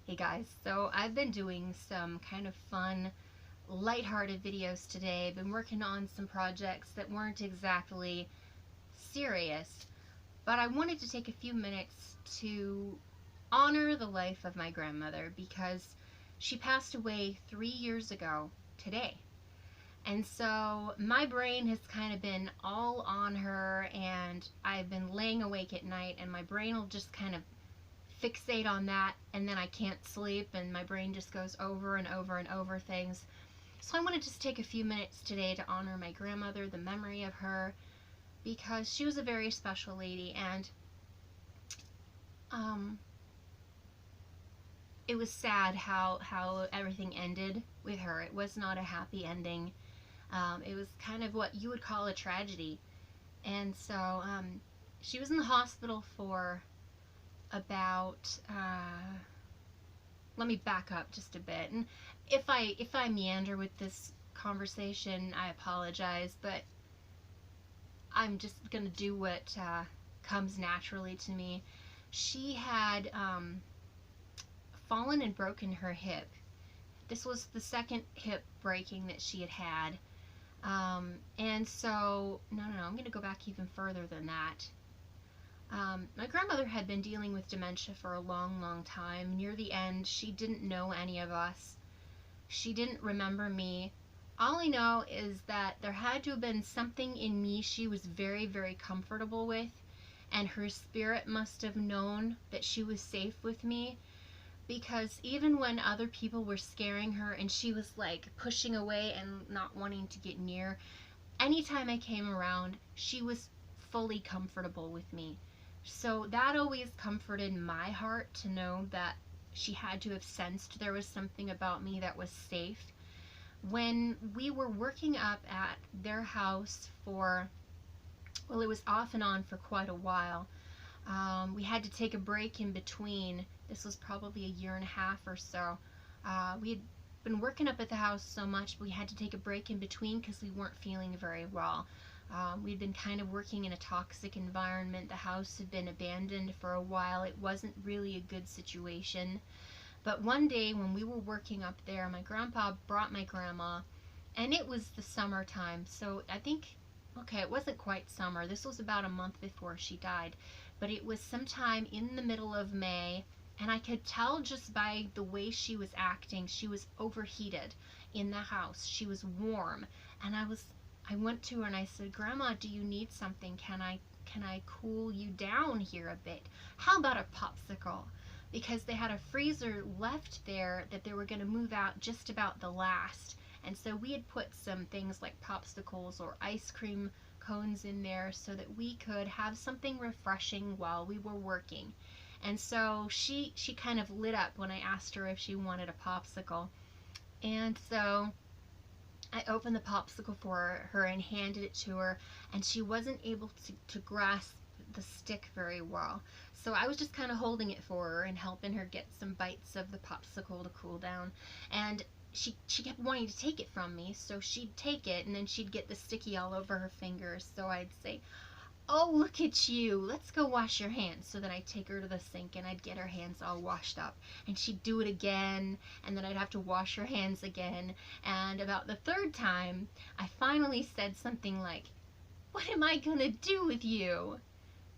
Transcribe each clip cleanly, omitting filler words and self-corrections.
Hey guys, so I've been doing some kind of fun, lighthearted videos today. I've been working on some projects that weren't exactly serious, but I wanted to take a few minutes to honor the life of my grandmother because she passed away 3 years ago today. And so my brain has kind of been all on her, and I've been laying awake at night, and my brain will just kind of fixate on that, and then I can't sleep, and my brain just goes over and over and over things. So I want to just take a few minutes today to honor my grandmother, the memory of her, because she was a very special lady, and um, it was sad how everything ended with her. It was not a happy ending. It was kind of what you would call a tragedy. And so she was in the hospital for about let me back up just a bit. And if I meander with this conversation, I apologize, but I'm just gonna do what comes naturally to me. She had fallen and broken her hip. This was the second hip breaking that she had had. And so, no, I'm gonna go back even further than that. My grandmother had been dealing with dementia for a long, long time. Near the end, she didn't know any of us. She didn't remember me. All I know is that there had to have been something in me she was very, very comfortable with, and her spirit must have known that she was safe with me, because even when other people were scaring her and she was like pushing away and not wanting to get near, anytime I came around, she was fully comfortable with me. So that always comforted my heart to know that she had to have sensed there was something about me that was safe. When we were working up at their house for, well, it was off and on for quite a while. We had to take a break in between. This was probably a year and a half or so. We had been working up at the house so much, we had to take a break in between because we weren't feeling very well. We'd been kind of working in a toxic environment. The house had been abandoned for a while. It wasn't really a good situation. But one day when we were working up there, my grandpa brought my grandma, and it was the summertime. So I think, okay, it wasn't quite summer. This was about a month before she died. But it was sometime in the middle of May, and I could tell just by the way she was acting, she was overheated in the house. She was warm, and I went to her and I said, "Grandma, do you need something? Can I cool you down here a bit? How about a popsicle?" Because they had a freezer left there that they were going to move out just about the last. And so we had put some things like popsicles or ice cream cones in there so that we could have something refreshing while we were working. And so she kind of lit up when I asked her if she wanted a popsicle. And so I opened the popsicle for her and handed it to her, and she wasn't able to grasp the stick very well. So I was just kind of holding it for her and helping her get some bites of the popsicle to cool down. And she kept wanting to take it from me, so she'd take it and then she'd get the sticky all over her fingers. So I'd say, "Oh, look at you, let's go wash your hands." So then I'd take her to the sink and I'd get her hands all washed up, and she'd do it again, and then I'd have to wash her hands again. And about the third time, I finally said something like, "What am I gonna do with you?"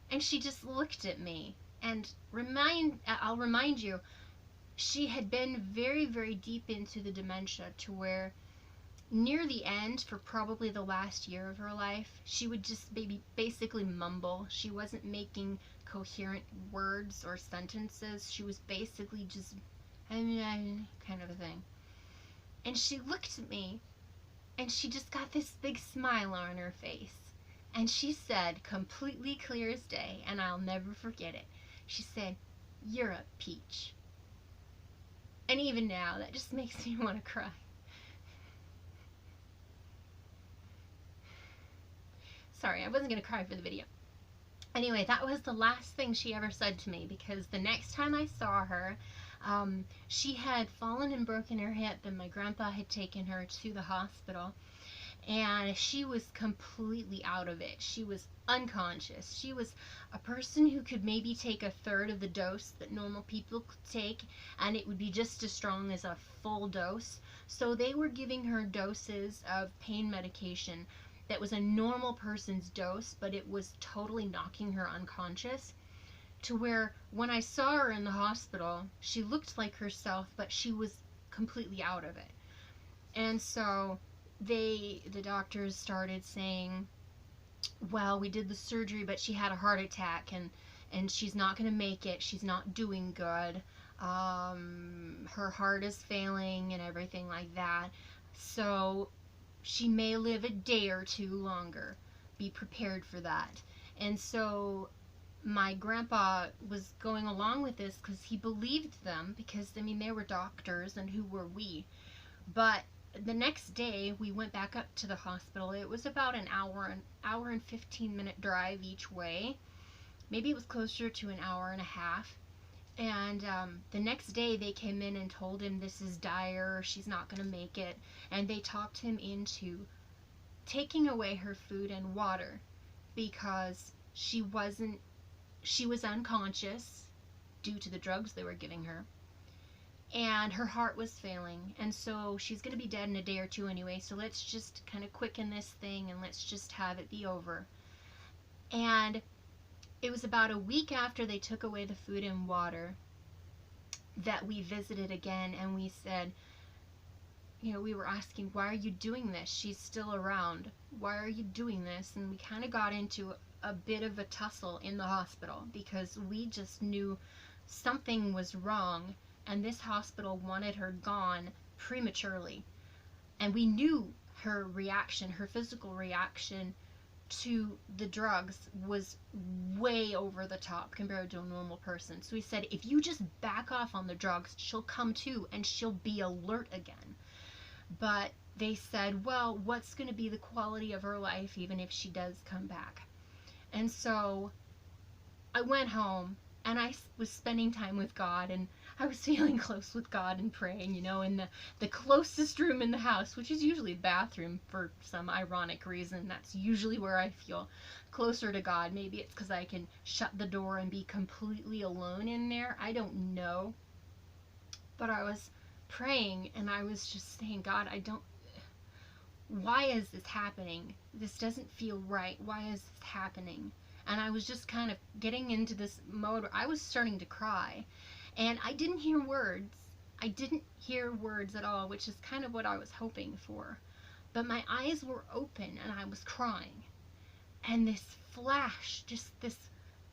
And she just looked at me. And I'll remind you, she had been very, very deep into the dementia, to where near the end, for probably the last year of her life, she would just basically mumble. She wasn't making coherent words or sentences. She was basically just kind of a thing. And she looked at me, and she just got this big smile on her face. And she said, completely clear as day, and I'll never forget it, she said, "You're a peach." And even now, that just makes me want to cry. Sorry, I wasn't going to cry for the video. Anyway, that was the last thing she ever said to me, because the next time I saw her, she had fallen and broken her hip, and my grandpa had taken her to the hospital. and she was completely out of it. She was unconscious. She was a person who could maybe take a third of the dose that normal people could take, and it would be just as strong as a full dose. So they were giving her doses of pain medication that was a normal person's dose, but it was totally knocking her unconscious, to where when I saw her in the hospital, she looked like herself, but she was completely out of it. And so the doctors started saying, well, we did the surgery, but she had a heart attack, and she's not going to make it. She's not doing good. Her heart is failing and everything like that. So she may live a day or two longer. Be prepared for that. And so my grandpa was going along with this because he believed them, because, I mean, they were doctors, and who were we? But the next day we went back up to the hospital. It was about an hour and 15-minute drive each way. Maybe it was closer to an hour and a half. And the next day they came in and told him, this is dire, she's not going to make it. And they talked him into taking away her food and water, because she was unconscious due to the drugs they were giving her, and her heart was failing, and so she's going to be dead in a day or two anyway, so let's just kind of quicken this thing and let's just have it be over. And it was about a week after they took away the food and water that we visited again, and we said, you know, we were asking, why are you doing this? She's still around. Why are you doing this? And we kind of got into a bit of a tussle in the hospital, because we just knew something was wrong, and this hospital wanted her gone prematurely. And we knew her reaction, her physical reaction to the drugs, was way over the top compared to a normal person. So we said, if you just back off on the drugs, she'll come to and she'll be alert again. But they said, well, what's going to be the quality of her life even if she does come back? And so I went home, and I was spending time with God, and I was feeling close with God and praying, you know, in the closest room in the house, which is usually the bathroom for some ironic reason. That's usually where I feel closer to God. Maybe it's because I can shut the door and be completely alone in there. I don't know. But I was praying, and I was just saying, God, why is this happening? This doesn't feel right. Why is this happening? And I was just kind of getting into this mode where I was starting to cry. And I didn't hear words. I didn't hear words at all, which is kind of what I was hoping for. But my eyes were open, and I was crying. And this flash, just this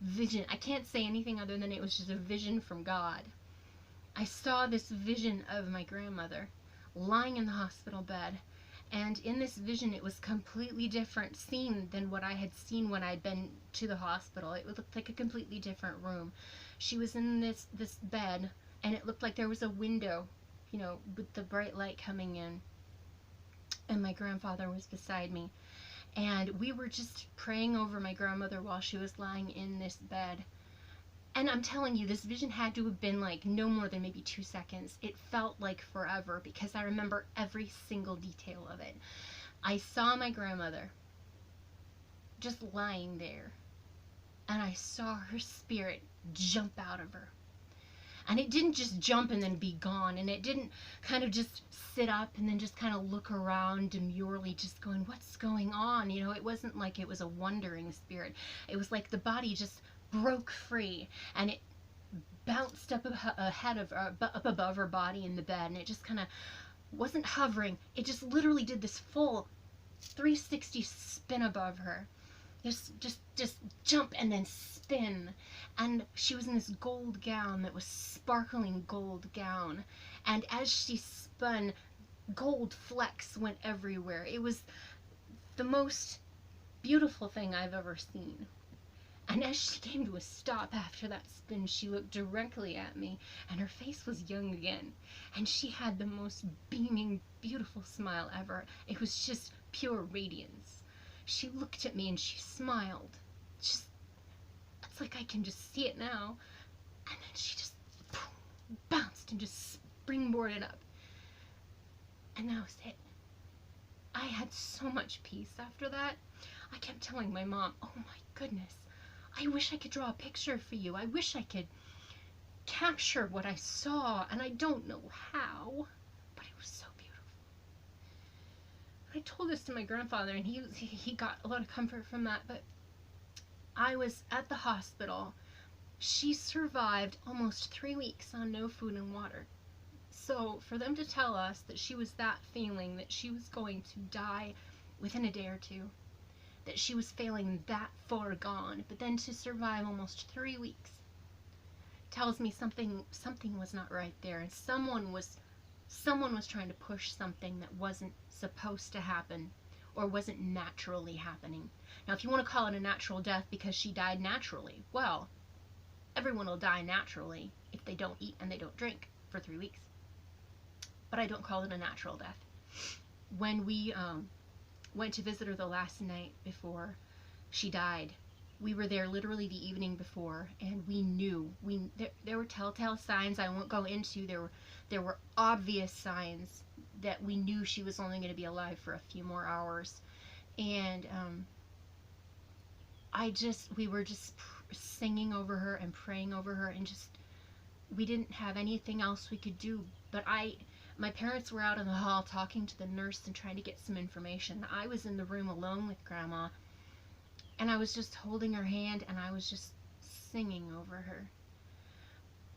vision, I can't say anything other than it was just a vision from God. I saw this vision of my grandmother lying in the hospital bed. And in this vision, it was completely different scene than what I had seen when I'd been to the hospital. It looked like a completely different room. She was in this bed, and it looked like there was a window, you know, with the bright light coming in. And my grandfather was beside me. And we were just praying over my grandmother while she was lying in this bed. And I'm telling you, this vision had to have been like no more than maybe 2 seconds. It felt like forever, because I remember every single detail of it. I saw my grandmother just lying there, and I saw her spirit jump out of her. And it didn't just jump and then be gone, and it didn't kind of just sit up and then just kind of look around demurely, just going, what's going on? You know, it wasn't like it was a wandering spirit. It was like the body just broke free, and it bounced up up above her body in the bed, and it just kind of wasn't hovering. It just literally did this full 360 spin above her. Just jump and then spin. And she was in this gold gown that was sparkling gold gown, and as she spun, gold flecks went everywhere. It was the most beautiful thing I've ever seen. And as she came to a stop after that spin, she looked directly at me, and her face was young again. And she had the most beaming, beautiful smile ever. It was just pure radiance. She looked at me and she smiled. Just, it's like I can just see it now. And then she just bounced and just springboarded up. And that was it. I had so much peace after that. I kept telling my mom, oh my goodness, I wish I could draw a picture for you. I wish I could capture what I saw, and I don't know how, but it was so beautiful. I told this to my grandfather, and he got a lot of comfort from that, but I was at the hospital. She survived almost 3 weeks on no food and water. So for them to tell us that she was that feeling, that she was going to die within a day or two, that she was feeling that far gone, but then to survive almost 3 weeks, tells me something was not right there, and someone was trying to push something that wasn't supposed to happen or wasn't naturally happening. Now, if you want to call it a natural death because she died naturally, well, everyone will die naturally if they don't eat and they don't drink for 3 weeks. But I don't call it a natural death. When we went to visit her the last night before she died, we were there literally the evening before, and we knew there were telltale signs I won't go into. There were obvious signs that we knew she was only going to be alive for a few more hours, and we were just singing over her and praying over her, and just, we didn't have anything else we could do. But my parents were out in the hall talking to the nurse and trying to get some information. I was in the room alone with Grandma, and I was just holding her hand, and I was just singing over her.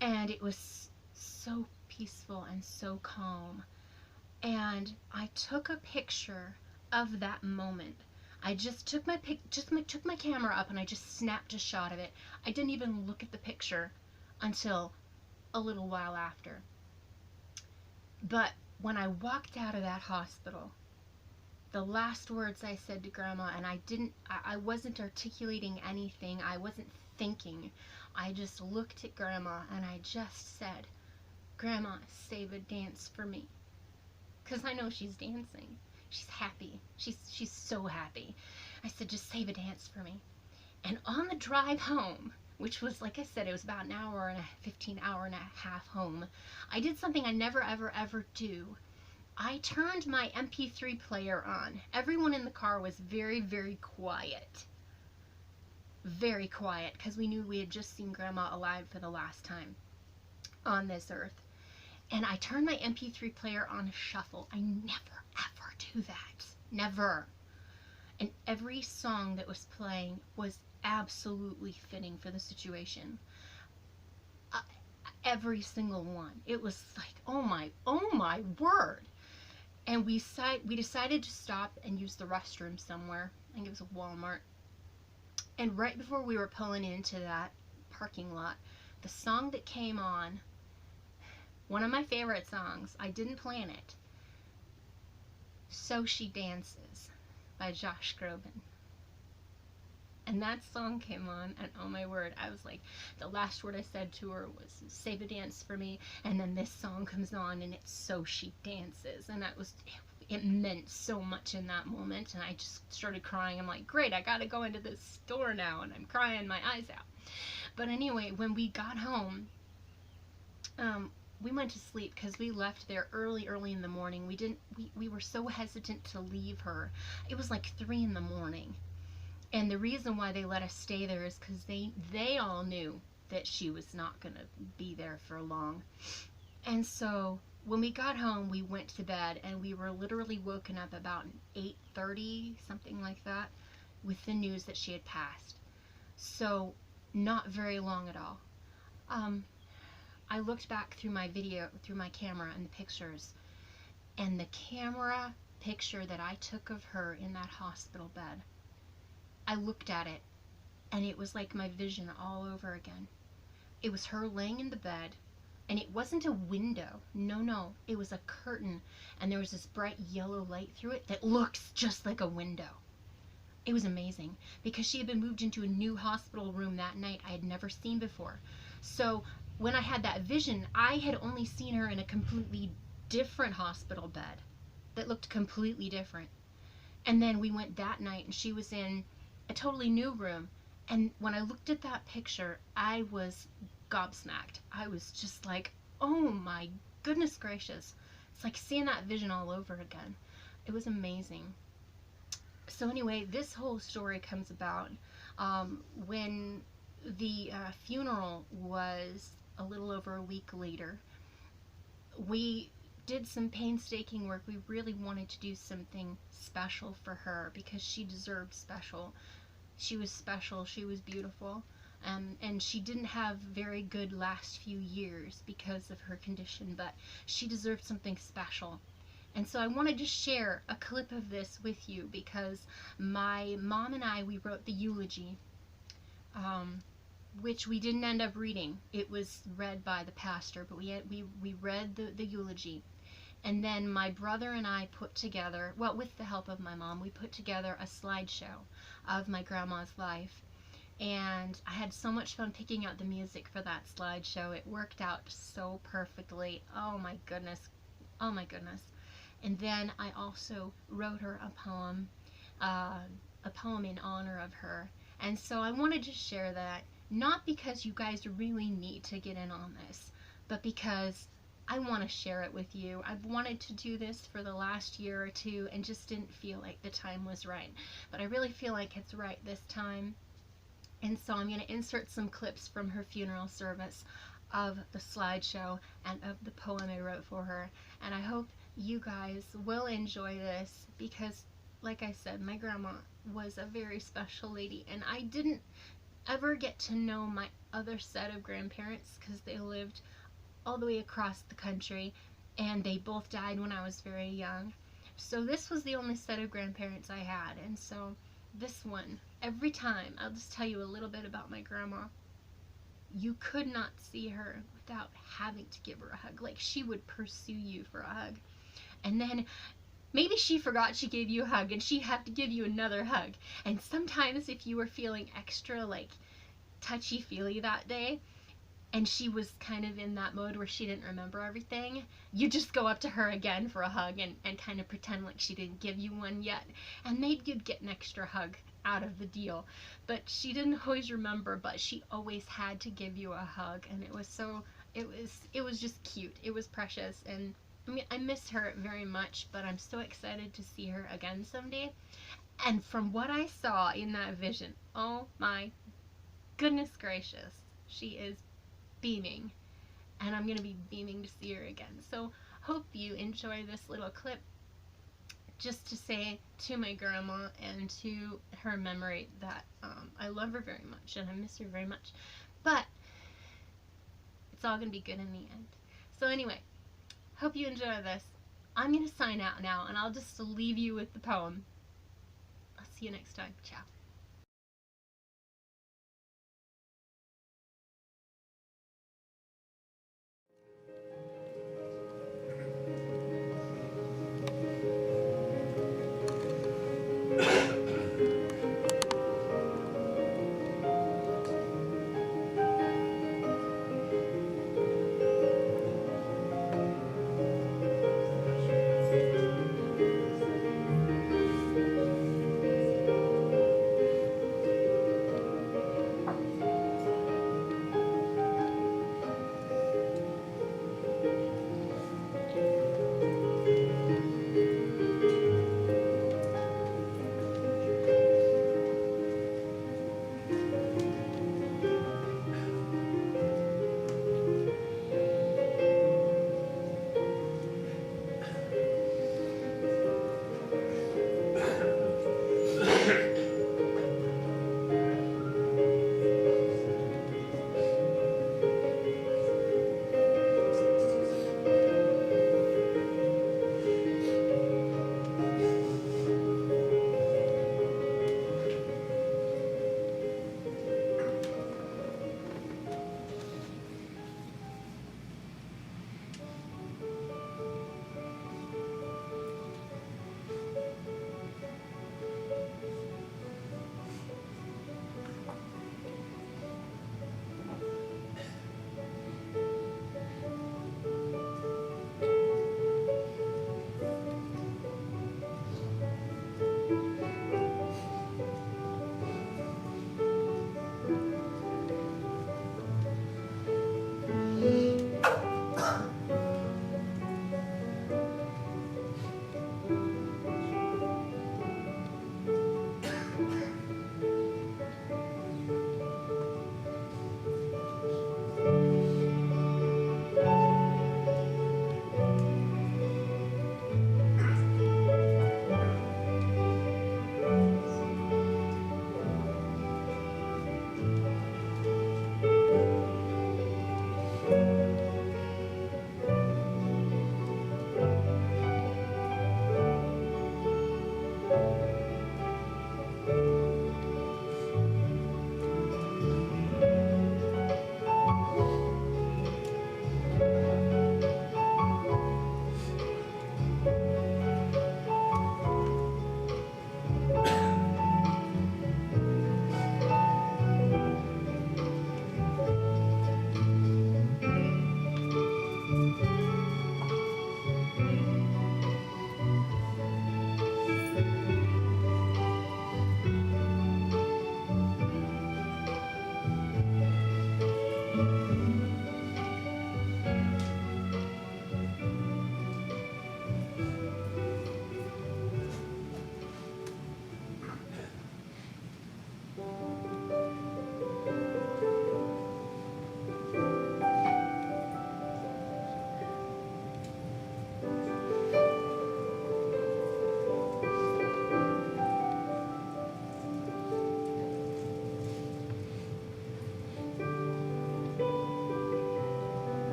And it was so peaceful and so calm. And I took a picture of that moment. I just took my camera up and I just snapped a shot of it. I didn't even look at the picture until a little while after. But when I walked out of that hospital, the last words I said to Grandma, and I wasn't articulating anything, I wasn't thinking, I just looked at Grandma and I just said, Grandma, save a dance for me. Because I know she's dancing. She's happy. She's so happy. I said, just save a dance for me. And on the drive home, which was, like I said, it was about an hour and a 15 hour and a half home, I did something I never ever do. I turned my MP3 player on. Everyone in the car was very, very quiet. Very quiet, because we knew we had just seen Grandma alive for the last time on this earth. And I turned my MP3 player on shuffle. I never, ever do that. Never. And every song that was playing was absolutely fitting for the situation. Every single one. It was like, oh my word. And we decided to stop and use the restroom somewhere. I think it was a Walmart. And right before we were pulling into that parking lot, the song that came on, one of my favorite songs, I didn't plan it, So She Dances by Josh Groban. And that song came on, and oh my word, I was like, the last word I said to her was, save a dance for me, and then this song comes on, and it's So She Dances, and it meant so much in that moment, and I just started crying. I'm like, great, I gotta go into this store now, and I'm crying my eyes out. But anyway, when we got home, we went to sleep because we left there early in the morning. We were so hesitant to leave her. It was like 3 in the morning. And the reason why they let us stay there is because they all knew that she was not going to be there for long. And so when we got home, we went to bed, and we were literally woken up about 8:30, something like that, with the news that she had passed. So not very long at all. I looked back through my video, through my camera and the pictures, and the camera picture that I took of her in that hospital bed, I looked at it, and it was like my vision all over again. It was her laying in the bed, and it wasn't a window. No, it was a curtain, and there was this bright yellow light through it that looks just like a window. It was amazing, because she had been moved into a new hospital room that night I had never seen before. So when I had that vision, I had only seen her in a completely different hospital bed that looked completely different. And then we went that night, and she was in a totally new room. And when I looked at that picture, I was gobsmacked. I was just like, oh my goodness gracious. It's like seeing that vision all over again. It was amazing. So anyway, this whole story comes about when the funeral was a little over a week later. We did some painstaking work. We really wanted to do something special for her because she deserved special. She was special. She was beautiful. And she didn't have very good last few years because of her condition, but she deserved something special. And so I wanted to share a clip of this with you because my mom and I, we wrote the eulogy, which we didn't end up reading. It was read by the pastor, but we read the eulogy. And then my brother and I put together, well, with the help of my mom, we put together a slideshow of my grandma's life. And I had so much fun picking out the music for that slideshow. It worked out so perfectly. Oh my goodness. Oh my goodness. And then I also wrote her a poem in honor of her. And so I wanted to share that, not because you guys really need to get in on this, but because I want to share it with you. I've wanted to do this for the last year or two and just didn't feel like the time was right. But I really feel like it's right this time. And so I'm going to insert some clips from her funeral service of the slideshow and of the poem I wrote for her. And I hope you guys will enjoy this because, like I said, my grandma was a very special lady, and I didn't ever get to know my other set of grandparents because they lived all the way across the country, and they both died when I was very young. So this was the only set of grandparents I had, and so this one, every time, I'll just tell you a little bit about my grandma. You could not see her without having to give her a hug. Like, she would pursue you for a hug. And then maybe she forgot she gave you a hug and she had to give you another hug. And sometimes if you were feeling extra like touchy-feely that day and she was kind of in that mode where she didn't remember everything, you just go up to her again for a hug and kind of pretend like she didn't give you one yet. And maybe you'd get an extra hug out of the deal. But she didn't always remember, but she always had to give you a hug, and it was just cute. It was precious, and I mean, I miss her very much, but I'm so excited to see her again someday. And from what I saw in that vision, oh my goodness gracious, she is beaming, and I'm going to be beaming to see her again. So hope you enjoy this little clip just to say to my grandma and to her memory that I love her very much and I miss her very much. But it's all going to be good in the end. So anyway, hope you enjoy this. I'm going to sign out now, and I'll just leave you with the poem. I'll see you next time. Ciao.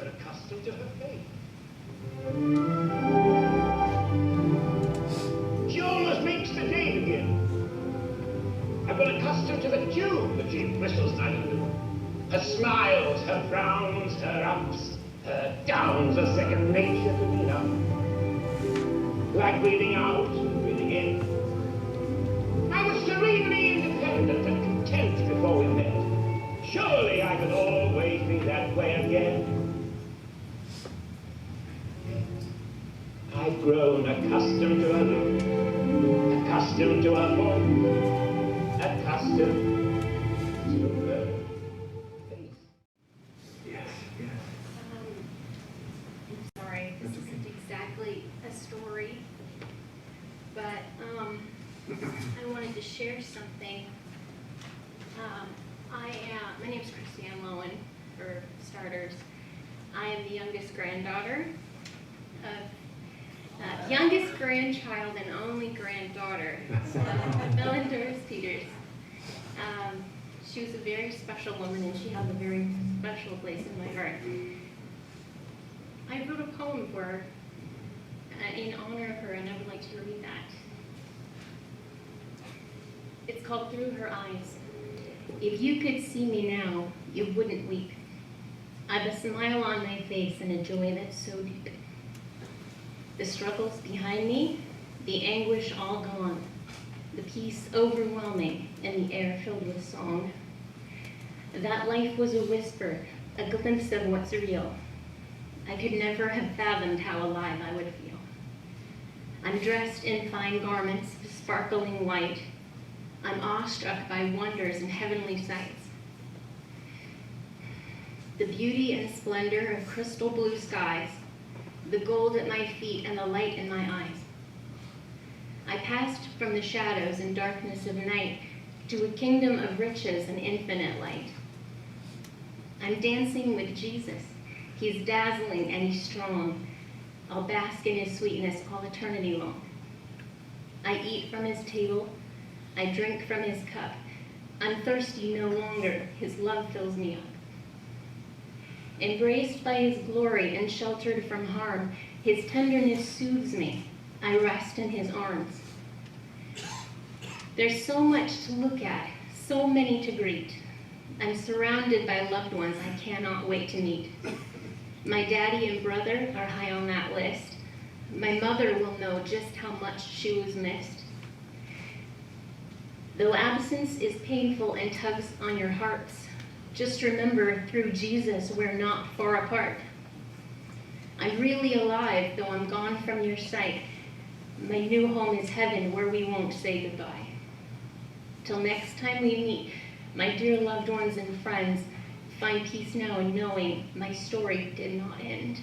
grown accustomed to her faith. She almost makes the day begin. I've grown accustomed to the tune that she bristles night and noon. Her smiles, her frowns, her ups, her downs are second nature to me now. Like breathing out and breathing in. I was serenely independent and content before we met. Surely I could always be that way again. I've grown accustomed to her look, accustomed to her voice, accustomed to her face. Yes, yes. I'm sorry, this isn't exactly a story, but I wanted to share something. My name's Christiane Lowen, for starters. I am the youngest granddaughter youngest grandchild and only granddaughter of Ellen Doris Peters. She was a very special woman, and she has a very special place in my heart. I wrote a poem for her in honor of her, and I would like to read that. It's called Through Her Eyes. If you could see me now, you wouldn't weep. I've a smile on my face and a joy that's so deep. The struggles behind me, the anguish all gone, the peace overwhelming, and the air filled with song. That life was a whisper, a glimpse of what's real. I could never have fathomed how alive I would feel. I'm dressed in fine garments, sparkling white. I'm awestruck by wonders and heavenly sights. The beauty and splendor of crystal blue skies, the gold at my feet and the light in my eyes. I passed from the shadows and darkness of night to a kingdom of riches and infinite light. I'm dancing with Jesus. He's dazzling and he's strong. I'll bask in his sweetness all eternity long. I eat from his table. I drink from his cup. I'm thirsty no longer. His love fills me up. Embraced by his glory and sheltered from harm, his tenderness soothes me. I rest in his arms. There's so much to look at, so many to greet. I'm surrounded by loved ones I cannot wait to meet. My daddy and brother are high on that list. My mother will know just how much she was missed. Though absence is painful and tugs on your hearts, just remember, through Jesus, we're not far apart. I'm really alive, though I'm gone from your sight. My new home is heaven, where we won't say goodbye. Till next time we meet, my dear loved ones and friends, find peace now in knowing my story did not end.